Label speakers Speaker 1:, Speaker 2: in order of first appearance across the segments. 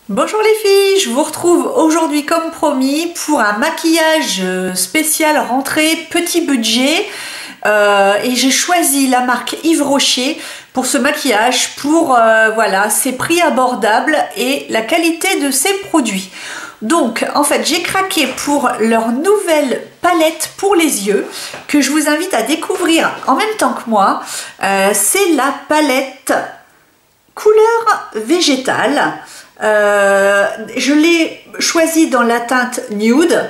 Speaker 1: Bonjour les filles, je vous retrouve aujourd'hui comme promis pour un maquillage spécial rentrée petit budget et j'ai choisi la marque Yves Rocher pour ce maquillage pour voilà, ses prix abordables et la qualité de ses produits. Donc en fait j'ai craqué pour leur nouvelle palette pour les yeux que je vous invite à découvrir en même temps que moi. C'est la palette couleur végétale. Je l'ai choisi dans la teinte nude.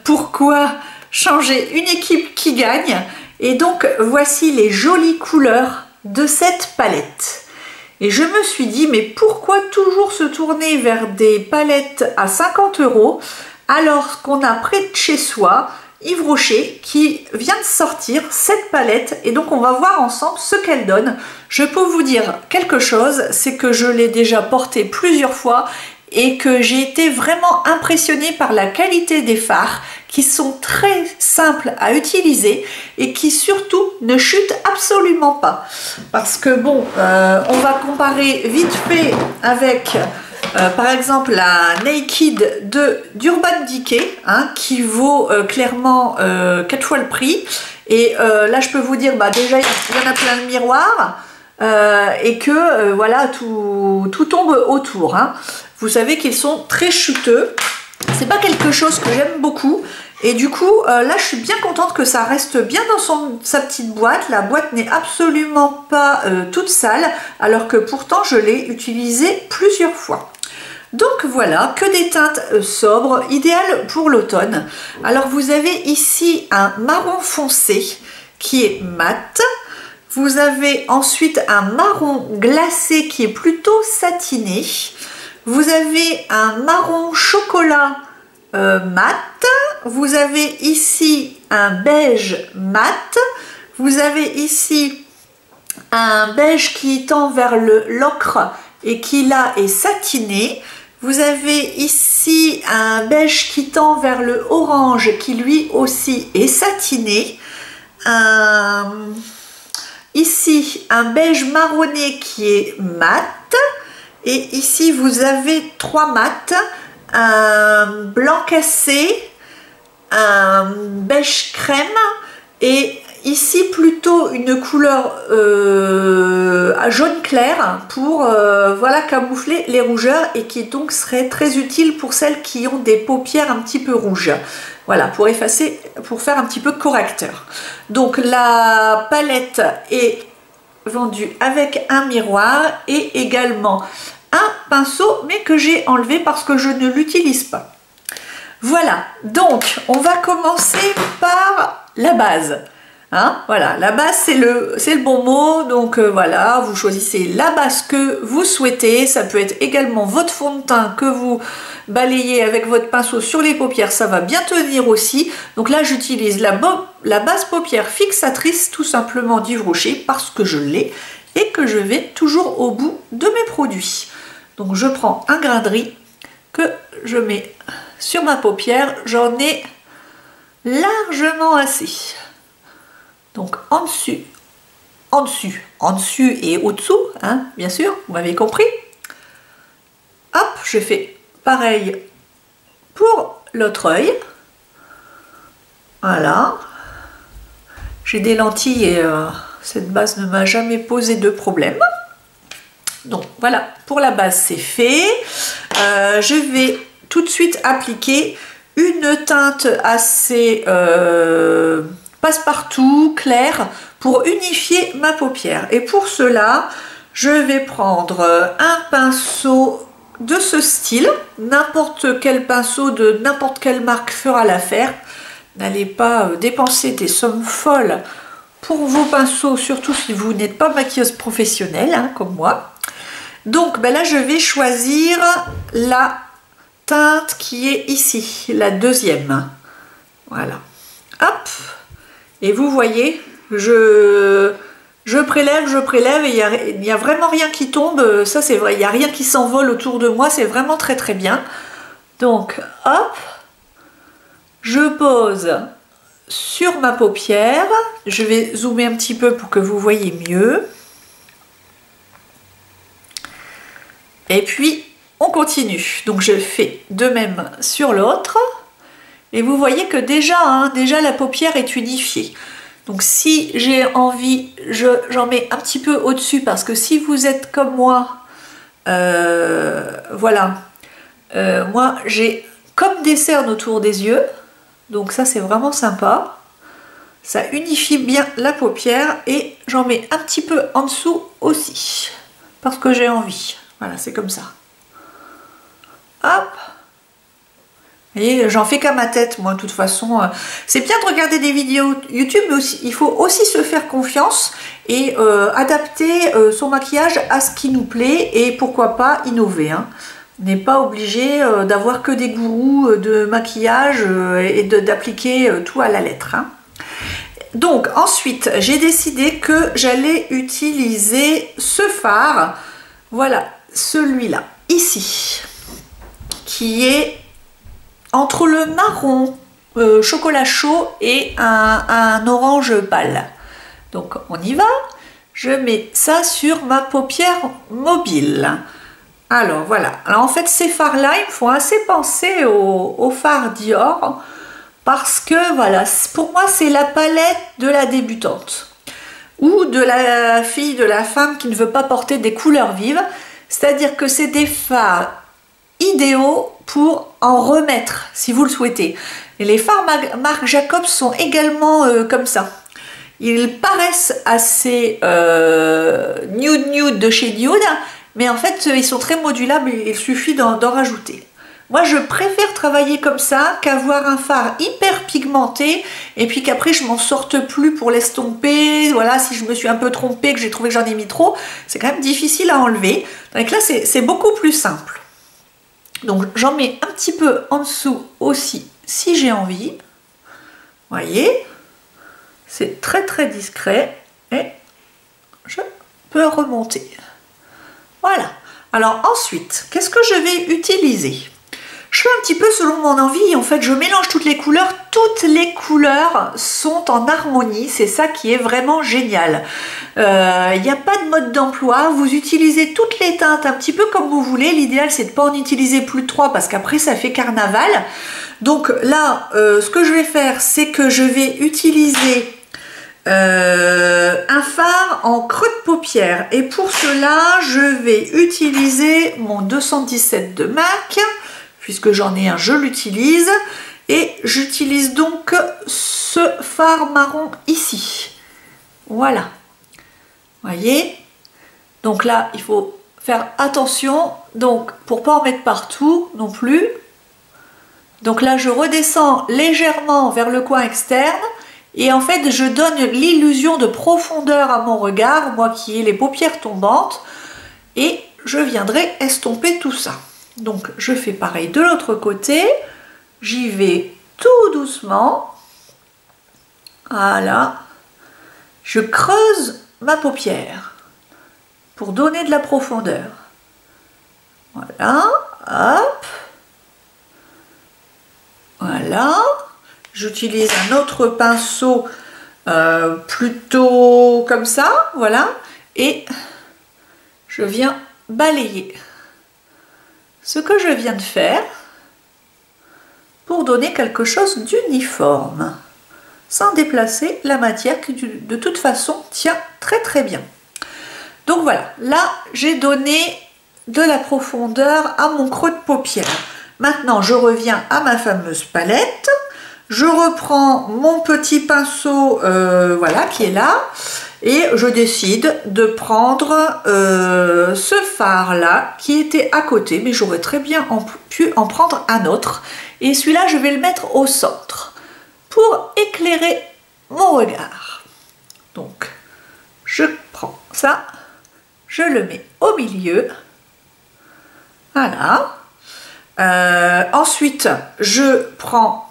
Speaker 1: Pourquoi changer une équipe qui gagne? Et donc voici les jolies couleurs de cette palette. Et je me suis dit, mais pourquoi toujours se tourner vers des palettes à 50 € alors qu'on a près de chez soi Yves Rocher qui vient de sortir cette palette, et donc on va voir ensemble ce qu'elle donne. Je peux vous dire quelque chose, c'est que je l'ai déjà portée plusieurs fois et que j'ai été vraiment impressionnée par la qualité des fards qui sont très simples à utiliser et qui surtout ne chutent absolument pas. Parce que bon, on va comparer vite fait avec par exemple la Naked d'Urban Decay qui vaut clairement 4 fois le prix. Et là je peux vous dire, déjà il y en a plein de miroirs et que voilà, tout tombe autour. Vous savez qu'ils sont très chuteux. C'est pas quelque chose que j'aime beaucoup. Et du coup, là, je suis bien contente que ça reste bien dans sa petite boîte. La boîte n'est absolument pas toute sale, alors que pourtant, je l'ai utilisée plusieurs fois. Donc voilà, que des teintes sobres, idéales pour l'automne. Alors, vous avez ici un marron foncé qui est mat. Vous avez ensuite un marron glacé qui est plutôt satiné. Vous avez un marron chocolat mat. Vous avez ici un beige mat. Vous avez ici un beige qui tend vers l'ocre et qui là est satiné. Vous avez ici un beige qui tend vers le orange qui lui aussi est satiné. Ici un beige marronné qui est mat. Et ici vous avez 3 mats, un blanc cassé, un beige crème et ici plutôt une couleur jaune clair pour voilà, camoufler les rougeurs et qui donc serait très utile pour celles qui ont des paupières un petit peu rouges. Voilà, pour effacer, pour faire un petit peu correcteur. Donc la palette est vendue avec un miroir et également un pinceau, mais que j'ai enlevé parce que je ne l'utilise pas. Voilà, donc on va commencer par la base. Voilà, la base c'est le bon mot, donc voilà, vous choisissez la base que vous souhaitez. Ça peut être également votre fond de teint que vous balayez avec votre pinceau sur les paupières, ça va bien tenir aussi. Donc là j'utilise la base paupière fixatrice tout simplement d'Yves Rocher parce que je l'ai et que je vais toujours au bout de mes produits. Donc je prends un grain de riz que je mets sur ma paupière, j'en ai largement assez. Donc en dessus et au-dessous, bien sûr, vous m'avez compris. Hop, je fais pareil pour l'autre œil. Voilà. J'ai des lentilles et cette base ne m'a jamais posé de problème. Donc voilà, pour la base c'est fait. Je vais tout de suite appliquer une teinte assez passe-partout, claire, pour unifier ma paupière. Et pour cela, je vais prendre un pinceau de ce style. N'importe quel pinceau de n'importe quelle marque fera l'affaire. N'allez pas dépenser des sommes folles pour vos pinceaux, surtout si vous n'êtes pas maquilleuse professionnelle, comme moi. Donc là, je vais choisir la teinte qui est ici, la deuxième. Voilà. Hop. Et vous voyez, je prélève et il n'y a vraiment rien qui tombe. Ça, c'est vrai, il n'y a rien qui s'envole autour de moi. C'est vraiment très très bien. Donc, hop. Je pose sur ma paupière. Je vais zoomer un petit peu pour que vous voyez mieux. Et puis, on continue. Donc je fais de même sur l'autre. Et vous voyez que déjà, déjà la paupière est unifiée. Donc si j'ai envie, j'en mets un petit peu au-dessus parce que si vous êtes comme moi, voilà, moi j'ai comme des cernes autour des yeux. Donc ça c'est vraiment sympa. Ça unifie bien la paupière et j'en mets un petit peu en dessous aussi. Parce que j'ai envie. Voilà, c'est comme ça. Hop. Vous voyez, j'en fais qu'à ma tête, moi, de toute façon. C'est bien de regarder des vidéos YouTube, mais aussi, il faut aussi se faire confiance et adapter son maquillage à ce qui nous plaît et pourquoi pas innover. Hein. On n'est pas obligé d'avoir que des gourous de maquillage et d'appliquer tout à la lettre. Hein. Donc, ensuite, j'ai décidé que j'allais utiliser ce fard. Voilà, celui-là, ici, qui est entre le marron chocolat chaud et un orange pâle. Donc on y va, je mets ça sur ma paupière mobile. Alors voilà, alors en fait ces fards là ils me font assez penser au fard Dior parce que voilà, pour moi c'est la palette de la débutante ou de la fille, de la femme qui ne veut pas porter des couleurs vives, c'est-à-dire que c'est des fards idéaux pour en remettre si vous le souhaitez. Et les fards Marc Jacobs sont également comme ça. Ils paraissent assez nude de chez Nude, mais en fait ils sont très modulables, il suffit d'en rajouter. Moi je préfère travailler comme ça qu'avoir un fard hyper pigmenté et puis qu'après je m'en sorte plus pour l'estomper. Voilà, si je me suis un peu trompée, que j'ai trouvé que j'en ai mis trop, c'est quand même difficile à enlever. Donc là c'est beaucoup plus simple. Donc j'en mets un petit peu en dessous aussi si j'ai envie. Vous voyez, c'est très très discret et je peux remonter. Voilà. Alors ensuite, qu'est-ce que je vais utiliser? Je fais un petit peu selon mon envie. En fait, je mélange toutes les couleurs. Toutes les couleurs sont en harmonie. C'est ça qui est vraiment génial. Il n'y a pas de mode d'emploi. Vous utilisez toutes les teintes un petit peu comme vous voulez. L'idéal, c'est de ne pas en utiliser plus de 3 parce qu'après, ça fait carnaval. Donc là, ce que je vais faire, c'est que je vais utiliser un fard en creux de paupière. Et pour cela, je vais utiliser mon 217 de MAC. Puisque j'en ai un, je l'utilise. Et j'utilise donc ce fard marron ici. Voilà. Voyez? Donc là, il faut faire attention. Donc, pour pas en mettre partout non plus. Donc là, je redescends légèrement vers le coin externe. Et en fait, je donne l'illusion de profondeur à mon regard, moi qui ai les paupières tombantes. Et je viendrai estomper tout ça. Donc je fais pareil de l'autre côté, j'y vais tout doucement, voilà, je creuse ma paupière pour donner de la profondeur, voilà, hop, voilà, j'utilise un autre pinceau plutôt comme ça, voilà, et je viens balayer ce que je viens de faire pour donner quelque chose d'uniforme sans déplacer la matière qui de toute façon tient très très bien. Donc voilà, là j'ai donné de la profondeur à mon creux de paupière. Maintenant je reviens à ma fameuse palette, je reprends mon petit pinceau voilà qui est là. Et je décide de prendre ce fard là qui était à côté, mais j'aurais très bien pu en prendre un autre. Et celui-là, je vais le mettre au centre pour éclairer mon regard. Donc, je prends ça, je le mets au milieu. Voilà. Ensuite, je prends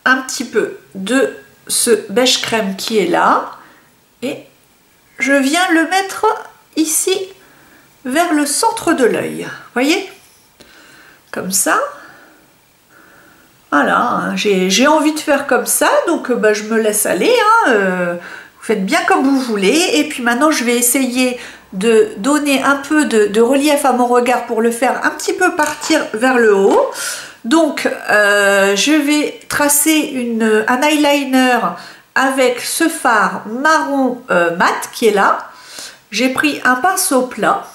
Speaker 1: un petit peu de ce beige crème qui est là. Et je viens le mettre ici vers le centre de l'œil. Voyez? Comme ça. Voilà, hein, j'ai envie de faire comme ça, donc je me laisse aller. Hein, vous faites bien comme vous voulez. Et puis maintenant, je vais essayer de donner un peu de relief à mon regard pour le faire un petit peu partir vers le haut. Donc je vais tracer un eyeliner avec ce fard marron mat qui est là. J'ai pris un pinceau plat.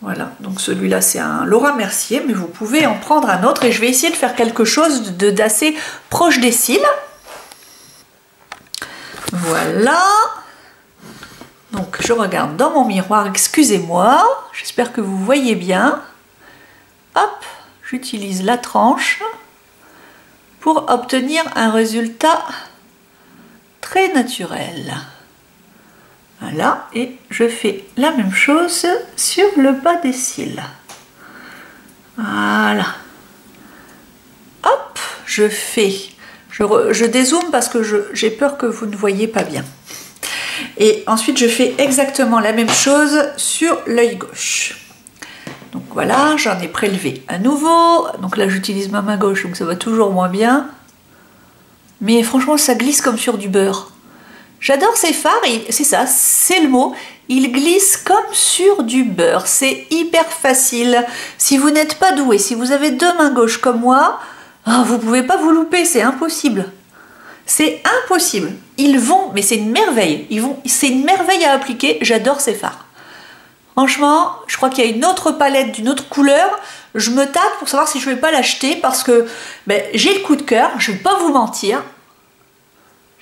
Speaker 1: Voilà, donc celui-là c'est un Laura Mercier, mais vous pouvez en prendre un autre et je vais essayer de faire quelque chose d'assez proche des cils. Voilà. Donc je regarde dans mon miroir, excusez-moi, j'espère que vous voyez bien. Hop, j'utilise la tranche pour obtenir un résultat très naturel. Voilà, et je fais la même chose sur le bas des cils. Voilà. Hop, je dézoome parce que j'ai peur que vous ne voyez pas bien. Et ensuite, je fais exactement la même chose sur l'œil gauche. Donc voilà, j'en ai prélevé à nouveau. Donc là, j'utilise ma main gauche, donc ça va toujours moins bien. Mais franchement, ça glisse comme sur du beurre. J'adore ces fards, c'est ça, c'est le mot, ils glissent comme sur du beurre, c'est hyper facile. Si vous n'êtes pas doué, si vous avez deux mains gauches comme moi, vous ne pouvez pas vous louper, c'est impossible. C'est impossible. Ils vont, mais c'est une merveille, c'est une merveille à appliquer, j'adore ces fards. Franchement, je crois qu'il y a une autre palette d'une autre couleur, je me tâte pour savoir si je ne vais pas l'acheter parce que j'ai le coup de cœur, je ne vais pas vous mentir.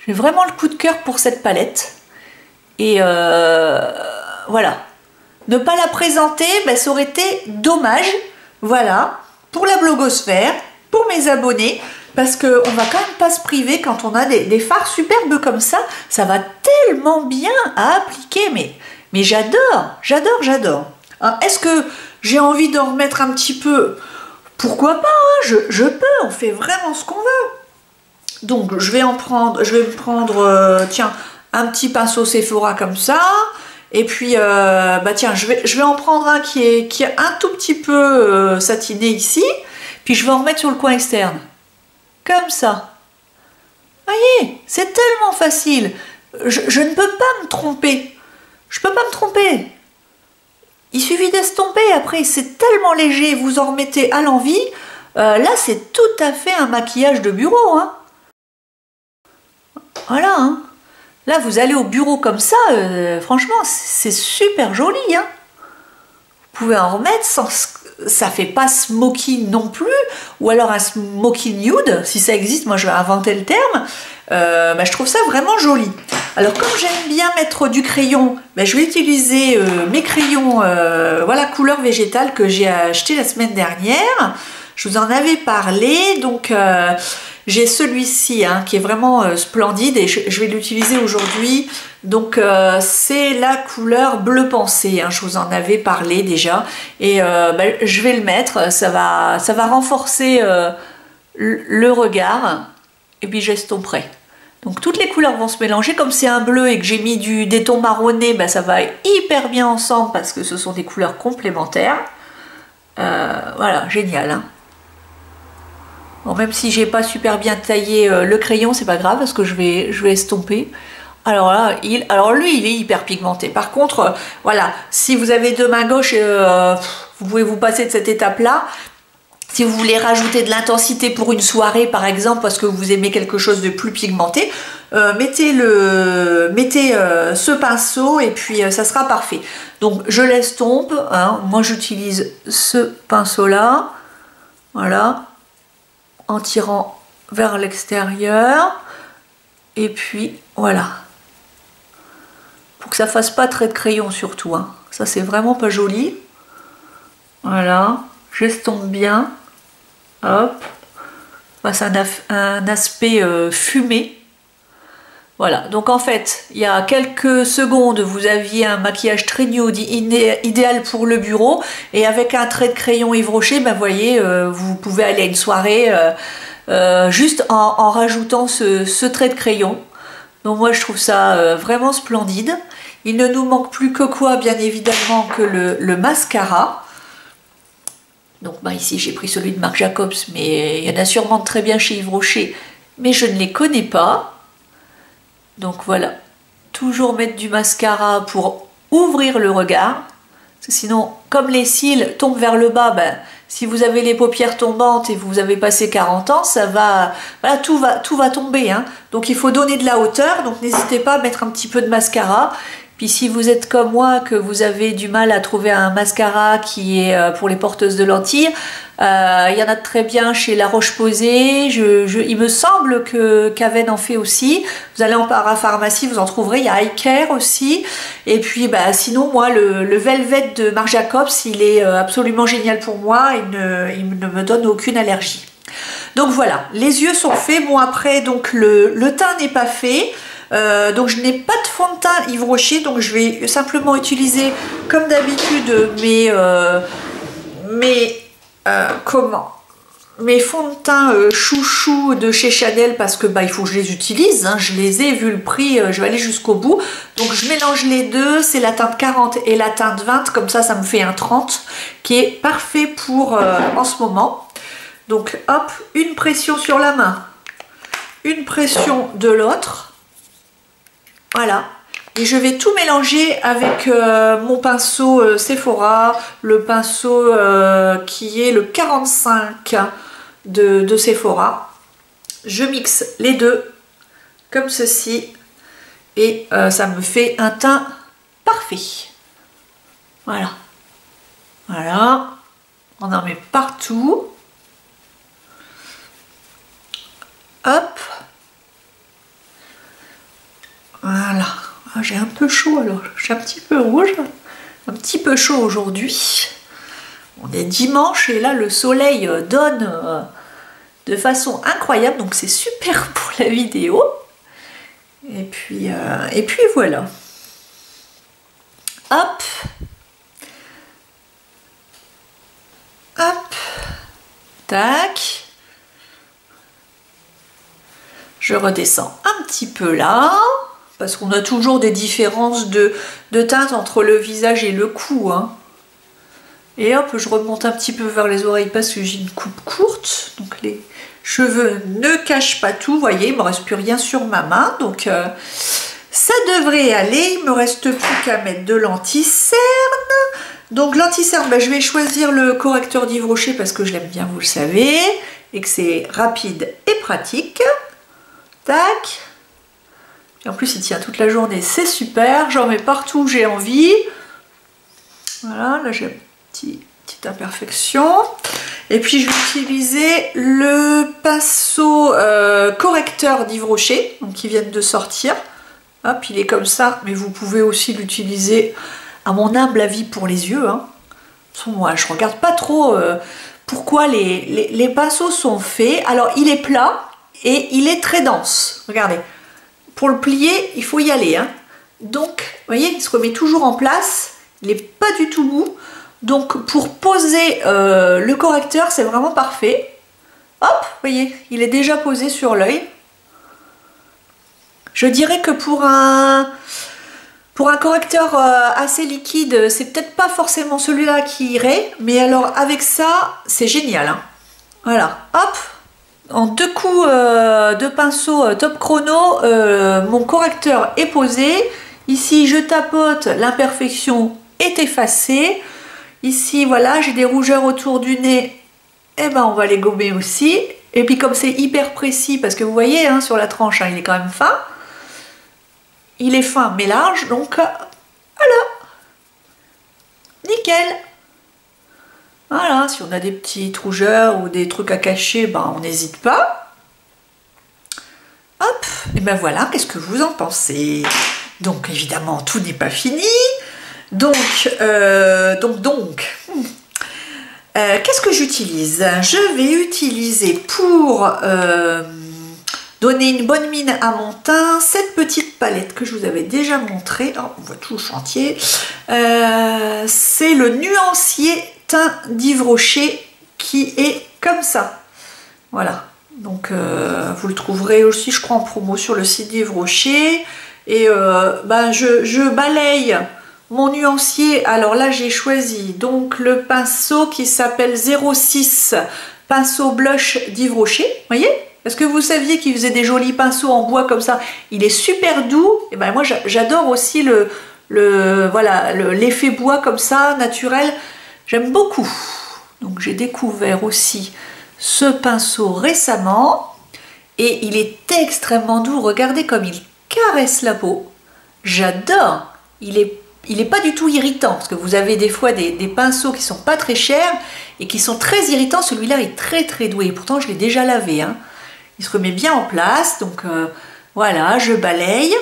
Speaker 1: J'ai vraiment le coup de cœur pour cette palette. Et voilà. Ne pas la présenter, ça aurait été dommage. Voilà. Pour la blogosphère, pour mes abonnés. Parce qu'on va quand même pas se priver quand on a des fards superbes comme ça. Ça va tellement bien à appliquer. Mais j'adore, j'adore, j'adore. Est-ce que j'ai envie d'en remettre un petit peu? Pourquoi pas, hein, je peux. On fait vraiment ce qu'on veut. Donc je vais me prendre tiens, un petit pinceau Sephora comme ça, et puis tiens, je vais en prendre un qui est un tout petit peu satiné ici, puis je vais en remettre sur le coin externe, comme ça. Voyez, c'est tellement facile, je ne peux pas me tromper, je peux pas me tromper. Il suffit d'estomper, après c'est tellement léger, vous en remettez à l'envie, là c'est tout à fait un maquillage de bureau, hein. Voilà, hein. Là vous allez au bureau comme ça, franchement c'est super joli, hein. Vous pouvez en remettre sans, ça fait pas smoky non plus, ou alors un smoky nude, si ça existe, moi je vais inventer le terme. Je trouve ça vraiment joli. Alors comme j'aime bien mettre du crayon, je vais utiliser mes crayons voilà, couleur végétale que j'ai acheté la semaine dernière. Je vous en avais parlé, donc j'ai celui-ci hein, qui est vraiment splendide et je vais l'utiliser aujourd'hui. Donc c'est la couleur bleu pensée, hein, je vous en avais parlé déjà. Et je vais le mettre, ça va renforcer le regard et puis j'estomperai. Donc toutes les couleurs vont se mélanger. Comme c'est un bleu et que j'ai mis des tons marronnés, ça va hyper bien ensemble parce que ce sont des couleurs complémentaires. Voilà, génial. Hein. Bon, même si j'ai pas super bien taillé le crayon, c'est pas grave parce que je vais estomper. Alors là, lui, il est hyper pigmenté. Par contre, voilà, si vous avez deux mains gauches, vous pouvez vous passer de cette étape-là. Si vous voulez rajouter de l'intensité pour une soirée, par exemple, parce que vous aimez quelque chose de plus pigmenté, mettez ce pinceau et puis ça sera parfait. Donc je l'estompe. Hein. Moi, j'utilise ce pinceau-là. Voilà. En tirant vers l'extérieur et puis voilà, pour que ça fasse pas trait de crayon surtout, hein. Ça c'est vraiment pas joli. Voilà, j'estompe bien, hop, ça a un aspect fumé. Voilà, donc en fait, il y a quelques secondes, vous aviez un maquillage très nude, idéal pour le bureau, et avec un trait de crayon Yves Rocher, vous voyez, vous pouvez aller à une soirée juste en rajoutant ce trait de crayon. Donc moi, je trouve ça vraiment splendide. Il ne nous manque plus que quoi, bien évidemment, que le mascara. Donc ici, j'ai pris celui de Marc Jacobs, mais il y en a sûrement de très bien chez Yves Rocher, mais je ne les connais pas. Donc voilà, toujours mettre du mascara pour ouvrir le regard. Parce que sinon, comme les cils tombent vers le bas, ben, si vous avez les paupières tombantes et vous avez passé 40 ans, ça va, voilà, tout va tomber. Hein. Donc il faut donner de la hauteur, donc n'hésitez pas à mettre un petit peu de mascara. Puis si vous êtes comme moi, que vous avez du mal à trouver un mascara qui est pour les porteuses de lentilles, il y en a très bien chez La Roche-Posay. Il me semble que qu'Aven en fait aussi. Vous allez en parapharmacie, vous en trouverez. Il y a Eye Care aussi. Et puis bah, sinon, moi, le Velvet de Marc Jacobs, il est absolument génial pour moi. Il ne me donne aucune allergie. Donc voilà, les yeux sont faits. Bon après, donc le teint n'est pas fait. Donc je n'ai pas de fond de teint Yves Rocher, donc je vais simplement utiliser comme d'habitude mes fonds de teint chouchou de chez Chanel, parce que bah, il faut que je les utilise, hein. Je les ai, vu le prix, je vais aller jusqu'au bout. Donc je mélange les deux, c'est la teinte 40 et la teinte 20, comme ça me fait un 30 qui est parfait pour en ce moment. Donc hop, une pression sur la main, une pression de l'autre. Voilà, et je vais tout mélanger avec mon pinceau Sephora, le pinceau qui est le 45 de Sephora. Je mixe les deux comme ceci et ça me fait un teint parfait. Voilà, voilà, on en met partout. Hop. Voilà, ah, j'ai un peu chaud alors, je suis un petit peu rouge, un petit peu chaud aujourd'hui. On est dimanche et là le soleil donne de façon incroyable, donc c'est super pour la vidéo. Et puis voilà. Hop. Hop. Tac. Je redescends un petit peu là. Parce qu'on a toujours des différences de teinte entre le visage et le cou. Hein. Et hop, je remonte un petit peu vers les oreilles parce que j'ai une coupe courte. Donc les cheveux ne cachent pas tout. Vous voyez, il ne me reste plus rien sur ma main. Donc ça devrait aller. Il ne me reste plus qu'à mettre de l'anti-cerne. Donc l'anti-cerne, bah, je vais choisir le correcteur d'Yves Rocher parce que je l'aime bien, vous le savez. Et que c'est rapide et pratique. Tac. En plus il tient toute la journée, c'est super, j'en mets partout où j'ai envie. Voilà, là j'ai une petite imperfection. Et puis je vais utiliser le pinceau correcteur d'Yves Rocher, donc qui vient de sortir. Hop, il est comme ça, mais vous pouvez aussi l'utiliser à mon humble avis pour les yeux. Hein. Moi je regarde pas trop pourquoi les pinceaux sont faits. Alors il est plat et il est très dense, regardez. Pour le plier, il faut y aller. Hein. Donc, vous voyez, il se remet toujours en place. Il n'est pas du tout mou. Donc, pour poser le correcteur, c'est vraiment parfait. Hop, vous voyez, il est déjà posé sur l'œil. Je dirais que pour un correcteur assez liquide, c'est peut-être pas forcément celui-là qui irait. Mais alors, avec ça, c'est génial. Hein. Voilà, hop. En deux coups de pinceau top chrono, mon correcteur est posé. Ici, je tapote, l'imperfection est effacée. Ici, voilà, j'ai des rougeurs autour du nez. Et ben, on va les gommer aussi. Et puis, comme c'est hyper précis, parce que vous voyez, hein, sur la tranche, hein, il est quand même fin. Il est fin, mais large. Donc, voilà. Nickel. Voilà, si on a des petites rougeurs ou des trucs à cacher, ben on n'hésite pas. Hop, et ben voilà, qu'est-ce que vous en pensez? Donc évidemment, tout n'est pas fini. Donc, qu'est-ce que j'utilise? Je vais utiliser pour donner une bonne mine à mon teint cette petite palette que je vous avais déjà montrée. Oh, on voit tout le chantier. C'est le nuancier teint d'Yves Rocher qui est comme ça. Voilà. Donc vous le trouverez aussi, je crois, en promo sur le site d'Yves Rocher. Et ben, je balaye mon nuancier. Alors là, j'ai choisi donc le pinceau qui s'appelle 06 pinceau blush d'Yves Rocher. Vous voyez? Est-ce que vous saviez qu'il faisait des jolis pinceaux en bois comme ça? Il est super doux. Et ben moi, j'adore aussi voilà, l'effet bois comme ça, naturel, j'aime beaucoup. Donc j'ai découvert aussi ce pinceau récemment et il est extrêmement doux. Regardez comme il caresse la peau. J'adore. Il est pas du tout irritant parce que vous avez des fois des pinceaux qui sont pas très chers et qui sont très irritants. Celui-là est très très doux et pourtant je l'ai déjà lavé. Hein. Il se remet bien en place. Donc voilà, je balaye.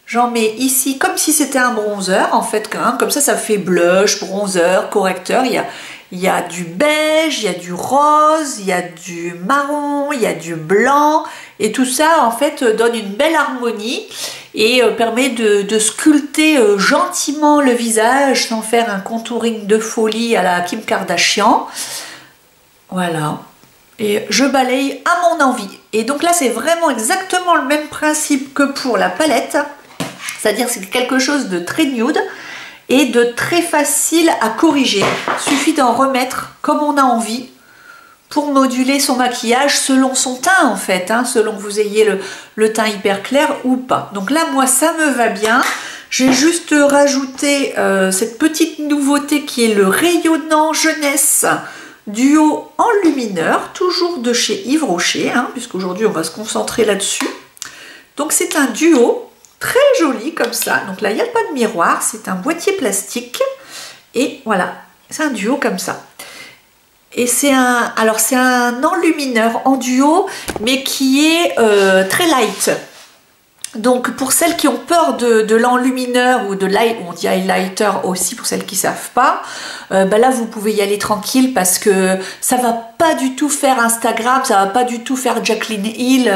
Speaker 1: J'en mets ici comme si c'était un bronzer en fait, hein, comme ça fait blush, bronzer, correcteur. Il y a du beige, il y a du rose, il y a du marron, il y a du blanc et tout ça en fait donne une belle harmonie et permet de sculpter gentiment le visage sans faire un contouring de folie à la Kim Kardashian. Voilà. Et je balaye à mon envie. Et donc là c'est vraiment exactement le même principe que pour la palette. C'est-à-dire c'est quelque chose de très nude et de très facile à corriger. Il suffit d'en remettre comme on a envie pour moduler son maquillage selon son teint en fait, hein, selon que vous ayez le teint hyper clair ou pas. Donc là moi ça me va bien. J'ai juste rajouté cette petite nouveauté qui est le rayonnant jeunesse duo enlumineur, toujours de chez Yves Rocher, hein, puisqu'aujourd'hui on va se concentrer là-dessus. Donc c'est un duo très joli comme ça. Donc là il n'y a pas de miroir, c'est un boîtier plastique et voilà, c'est un duo comme ça. Et c'est un enlumineur en duo mais qui est très light. Donc pour celles qui ont peur de l'enlumineur ou de light, on dit highlighter aussi pour celles qui ne savent pas, bah là vous pouvez y aller tranquille parce que ça va pas du tout faire Instagram, ça va pas du tout faire Jaclyn Hill.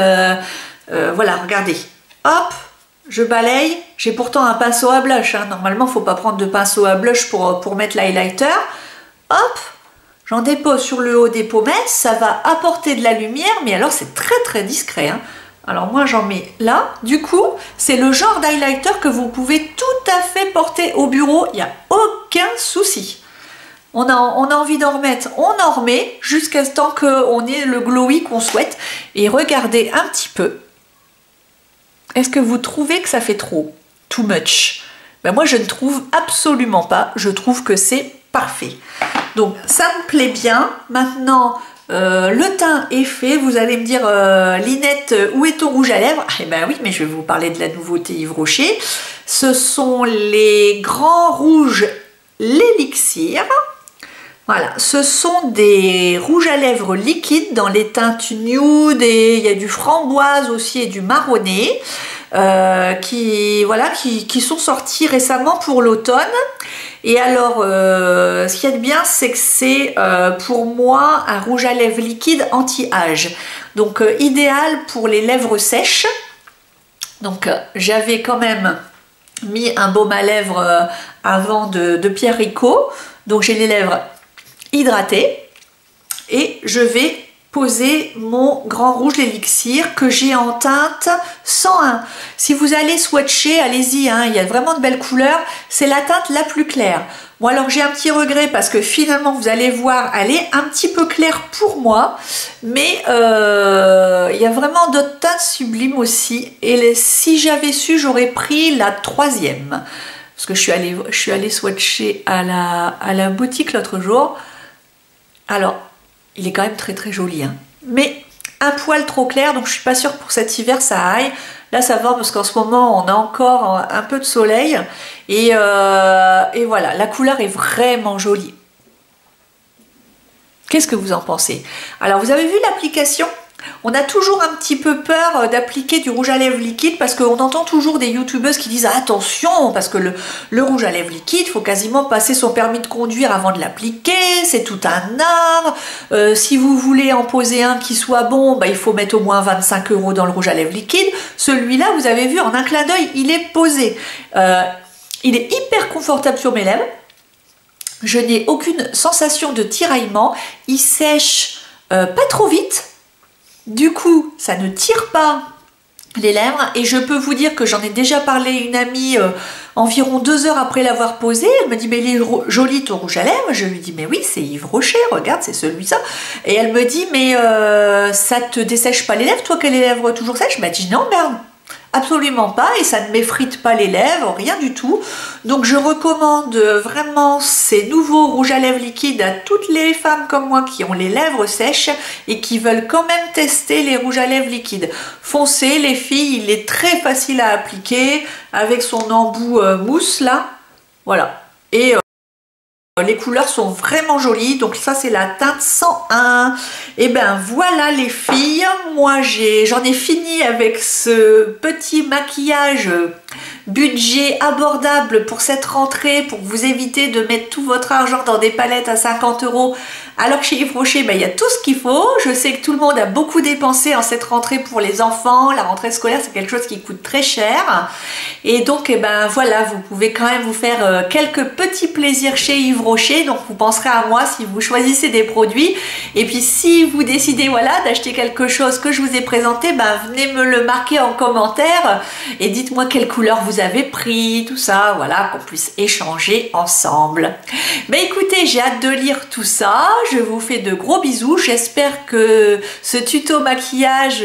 Speaker 1: Voilà, regardez, hop, je balaye. J'ai pourtant un pinceau à blush, hein. Normalement il ne faut pas prendre de pinceau à blush pour mettre l'highlighter. Hop, j'en dépose sur le haut des pommettes, ça va apporter de la lumière, mais alors c'est très très discret, hein. Alors moi j'en mets là, du coup c'est le genre d'highlighter que vous pouvez tout à fait porter au bureau, il n'y a aucun souci. On a envie d'en remettre, on en remet jusqu'à ce temps qu'on ait le glowy qu'on souhaite. Et regardez un petit peu, est-ce que vous trouvez que ça fait trop? Too much? Ben moi je ne trouve absolument pas, je trouve que c'est parfait. Donc ça me plaît bien. Maintenant le teint est fait. Vous allez me dire Linette, où est ton rouge à lèvres? Eh ben oui, mais je vais vous parler de la nouveauté Yves Rocher. Ce sont les grands rouges l'élixir. Voilà, ce sont des rouges à lèvres liquides dans les teintes nude et il y a du framboise aussi et du marronné qui sont sortis récemment pour l'automne. Et alors, ce qu'il y a de bien, c'est que c'est pour moi un rouge à lèvres liquide anti-âge. Donc, idéal pour les lèvres sèches. Donc, j'avais quand même mis un baume à lèvres avant de Pierre Rico. Donc, j'ai les lèvres hydratées. Et je vais poser mon grand rouge l'élixir que j'ai en teinte 101. Si vous allez swatcher, allez-y, hein, il y a vraiment de belles couleurs, c'est la teinte la plus claire. Bon alors j'ai un petit regret parce que finalement vous allez voir, elle est un petit peu claire pour moi, mais il y a vraiment d'autres teintes sublimes aussi, et si j'avais su j'aurais pris la 3e, parce que je suis allée swatcher à la boutique l'autre jour. Alors il est quand même très très joli, hein. Mais un poil trop clair, donc je suis pas sûre pour cet hiver ça aille. Là ça va parce qu'en ce moment on a encore un peu de soleil et voilà, la couleur est vraiment jolie. Qu'est-ce que vous en pensez? Alors vous avez vu l'application? On a toujours un petit peu peur d'appliquer du rouge à lèvres liquide parce qu'on entend toujours des youtubeuses qui disent attention parce que le rouge à lèvres liquide, il faut quasiment passer son permis de conduire avant de l'appliquer, c'est tout un art. Si vous voulez en poser un qui soit bon, bah, il faut mettre au moins 25 € dans le rouge à lèvres liquide. Celui-là, vous avez vu, en un clin d'œil, il est posé. Il est hyper confortable sur mes lèvres. Je n'ai aucune sensation de tiraillement. Il sèche pas trop vite. Du coup, ça ne tire pas les lèvres et je peux vous dire que j'en ai déjà parlé à une amie environ 2 heures après l'avoir posé. Elle me dit mais il est joli ton rouge à lèvres. Je lui dis mais oui c'est Yves Rocher, regarde c'est celui-là. Et elle me dit mais ça te dessèche pas les lèvres toi qui as les lèvres toujours sèches? Elle m'a dit non merde. absolument pas, et ça ne m'effrite pas les lèvres, rien du tout. Donc je recommande vraiment ces nouveaux rouges à lèvres liquides à toutes les femmes comme moi qui ont les lèvres sèches et qui veulent quand même tester les rouges à lèvres liquides. Foncez les filles, il est très facile à appliquer avec son embout mousse là, voilà. Et les couleurs sont vraiment jolies, donc ça c'est la teinte 101. Et ben voilà les filles, moi j'en ai fini avec ce petit maquillage budget abordable pour cette rentrée, pour vous éviter de mettre tout votre argent dans des palettes à 50 €, alors que chez Yves Rocher, ben, il y a tout ce qu'il faut. Je sais que tout le monde a beaucoup dépensé en cette rentrée pour les enfants. La rentrée scolaire, c'est quelque chose qui coûte très cher. Et donc, eh ben, voilà, vous pouvez quand même vous faire quelques petits plaisirs chez Yves Rocher. Donc, vous penserez à moi si vous choisissez des produits. Et puis, si vous décidez voilà, d'acheter quelque chose que je vous ai présenté, ben, venez me le marquer en commentaire et dites-moi quelle couleur vous avez pris, tout ça, voilà, qu'on puisse échanger ensemble. Mais écoutez, j'ai hâte de lire tout ça. Je vous fais de gros bisous. J'espère que ce tuto maquillage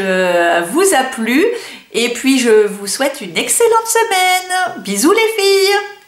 Speaker 1: vous a plu. Et puis, je vous souhaite une excellente semaine. Bisous les filles!